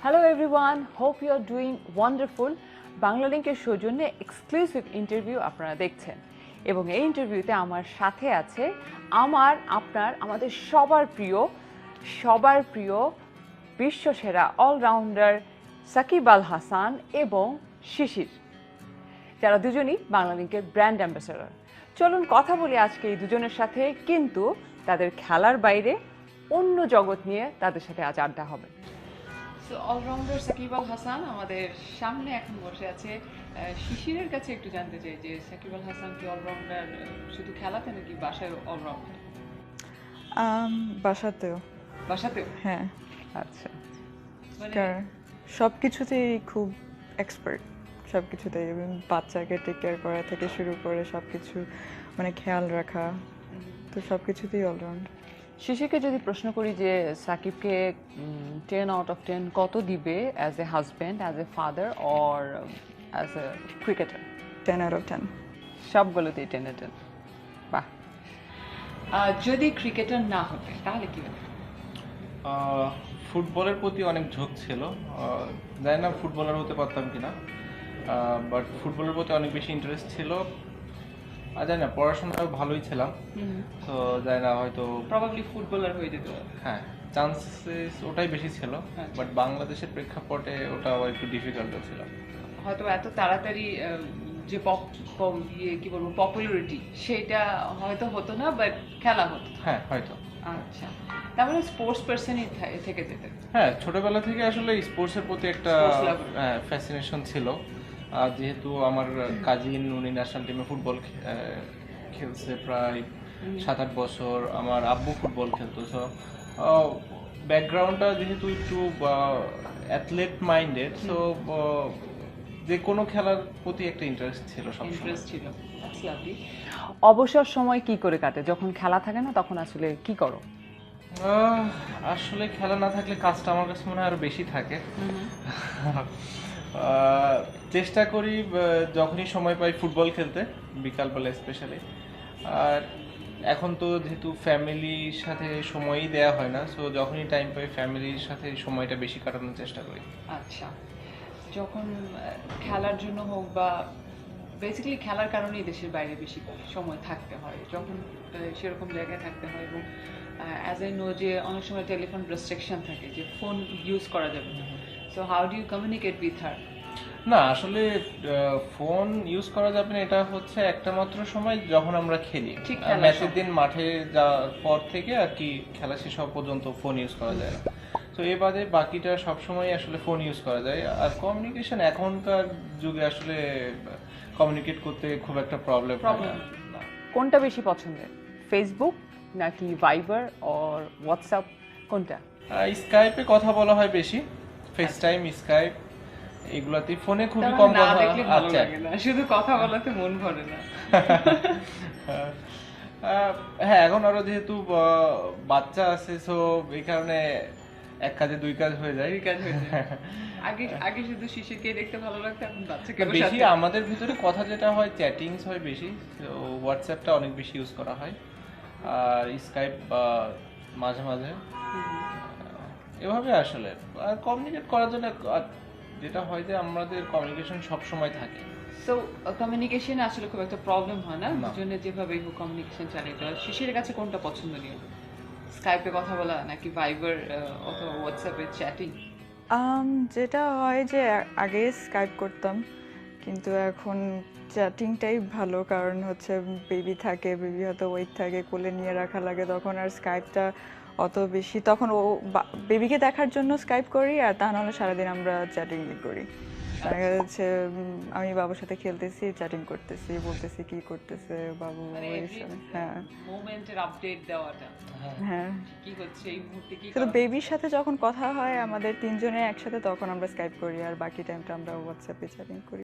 Hello everyone, hope you are doing wonderful. বাংলালিংকের সৌজন্যে exclusive interview আপনারা দেখছেন এবং এই ইন্টারভিউতে আমার সাথে আছে আমাদের সবার প্রিয় বিশ্বসেরা অলরাউন্ডার সাকিব আল হাসান এবং শিশির, যারা দুজনই বাংলালিংকের ব্র্যান্ড অ্যাম্বাসেডর। চলুন কথা বলি আজকে এই দুজনের সাথে, কিন্তু তাদের খেলার বাইরে অন্য জগৎ নিয়ে তাদের সাথে আজ আড্ডা হবে। সো অলরাউন্ডার সাকিব আল হাসান আমাদের সামনে এখন বসে আছে। শিশিরের কাছে একটু জানতে চাই যে সাকিব আল হাসান কি অলরাউন্ডার শুধু খেলাতে নাকি বাসায় অলরাউন্ডার? বাসাতেও হ্যাঁ, আচ্ছা, সব কিছুতেই খুব এক্সপার্ট, সব কিছুতেই। বাচ্চাকে টেক কেয়ার করা থেকে শুরু করে সব কিছু মানে খেয়াল রাখা, তো সব কিছুতেই অলরাউন্ড। শিশিরকে যদি প্রশ্ন করি যে সাকিবকে 10 আউট অফ 10 কত দিবে as a husband, as a father or as a cricketer? 10 out of 10, সবগুলোতেই 10 এ 10। বাহ। যদি ক্রিকেটার না হতে তাহলে কি হতো? ফুটবলের প্রতি অনেক ঝোঁক ছিল, জানি না ফুটবলার হতে পারতাম কিনা, বাট ফুটবলের প্রতি অনেক বেশি ইন্টারেস্ট ছিল। আর জানি না, পড়াশোনাও ভালোই ছিলাম, তো জানি না হয়তো প্রবাবলি ফুটবলার হয়ে যেত। হ্যাঁ, চান্সেস ওটাই বেশি ছিল, বাট বাংলাদেশের প্রেক্ষাপটে ওটা আবার একটু ডিফিকাল্টও ছিল। হয়তো এত তাড়াতাড়ি যে কি বলবো পপুলারিটি সেটা হয়তো হতো না, বাট খেলা হতো। হ্যাঁ, হয়তো। আচ্ছা, তার মানে স্পোর্টস পার্সনই থেকে যেতে। হ্যাঁ, ছোটবেলা থেকে আসলে স্পোর্টসের প্রতি একটা ফ্যাসিনেশন ছিল। যেহেতু আমার কাজিন উনি ন্যাশনাল টিমে ফুটবল খেলছে প্রায় 7-8 বছর, আমার আব্বু ফুটবল খেলতো, সো ব্যাকগ্রাউন্ডটা যেহেতু একটু অ্যাথলেট মাইন্ডেড, সো যে কোনো খেলার প্রতি একটা ইন্টারেস্ট ছিল, ইন্টারেস্ট ছিল। অবসর সময় কি করে কাটে যখন খেলা থাকে না, তখন আসলে কি করো? আসলে খেলা না থাকলে কাজটা আমার কাছে মনে হয় আরো বেশি থাকে। চেষ্টা করি যখনই সময় পাই ফুটবল খেলতে, বিকালবেলা স্পেশালি। আর এখন তো যেহেতু ফ্যামিলির সাথে সময়ই দেওয়া হয় না, সো যখনই টাইম পাই ফ্যামিলির সাথে সময়টা বেশি কাটানোর চেষ্টা করি। আচ্ছা, যখন খেলার জন্য হোক বা বেসিক্যালি খেলার কারণেই দেশের বাইরে বেশি সময় থাকতে হয়, যখন সেরকম জায়গায় থাকতে হয়, এবং অ্যাজ আই নো যে অনেক সময় টেলিফোন রেস্ট্রিকশন থাকে যে ফোন ইউজ করা যাবে না, so how do you communicate with her? না, আসলে ফোন ইউজ করা যাবে না, এটা হচ্ছে একটা মাত্র সময় যখন আমরা খেলি। ম্যাচের দিন মাঠে যাওয়ার পর থেকে আর কি খেলা শেষ হওয়া পর্যন্ত ফোন ইউজ করা যায় না। তো এ বাদে বাকিটা সবসময় আসলে ফোন ইউজ করা যায়। আর কমিউনিকেশন এখনকার যুগে আসলে কমিউনিকেট করতে খুব একটা প্রবলেম হয় না। কোনটা বেশি পছন্দের, ফেসবুক নাকি ভাইবার অর হোয়াটসঅ্যাপ, কোনটা? স্কাইপে কথা বলা হয় বেশি, ফেস টাইম, স্কাইপ এগুলাতে। ফোনে খুবই কম কথা। আচ্ছা, শুধু কথা বলাতে মন ভরে না। হ্যাঁ, এখন আরো যেহেতু বাচ্চা আছে, সো এই কারণে এক কাজে দুই কাজ হয়ে যায়। আগে শুধু শিশিরকে দেখতে ভালো লাগতো, এখন বাচ্চাকে বেশি আমাদের ভিতরে কথা যেটা হয় চ্যাটিংস হয় বেশি, হোয়াটসঅ্যাপটা অনেক বেশি ইউজ করা হয়, আর স্কাইপ মাঝে মাঝে এভাবে আসলে। আর কমিউনিকেট করার জন্য যেটা হয় যে আমাদের কমিউনিকেশন সব সময় থাকে, সো কমিউনিকেশন আসলে খুব একটা প্রবলেম হয় না, দুজনে যেভাবে কমিউনিকেশন চালিয়ে দেওয়া। শিশিরের কাছে কোনটা পছন্দনীয়, স্কাইপে কথা বলা নাকি ভাইবার অথবা হোয়াটসঅ্যাপে চ্যাটিং? যেটা হয় যে আগে স্কাইপ করতাম, কিন্তু এখন চ্যাটিংটাই ভালো, কারণ হচ্ছে বেবি থাকে, বেবি হয়তো ওয়েট থাকে, কোলে নিয়ে রাখা লাগে, তখন আর স্কাইপটা অত বেশি, তখন ও বেবিকে দেখার জন্য স্কাইপ করি, আর তা নাহলে সারাদিন আমরা চ্যাটিং করি। দেখা যাচ্ছে আমি বাবুর সাথে খেলতেছি, চ্যাটিং করতেছি, বলতেছি কি করতেছে বাবু। হ্যাঁ, মোমেন্টের আপডেট দেওয়াটা, হ্যাঁ কি হচ্ছে এই মুহূর্তে, কি শুধু বেবির সাথে যখন কথা হয় আমাদের তিনজনে একসাথে, তখন আমরা স্কাইপ করি, আর বাকি টাইমটা আমরা হোয়াটসঅ্যাপে চ্যাটিং করি।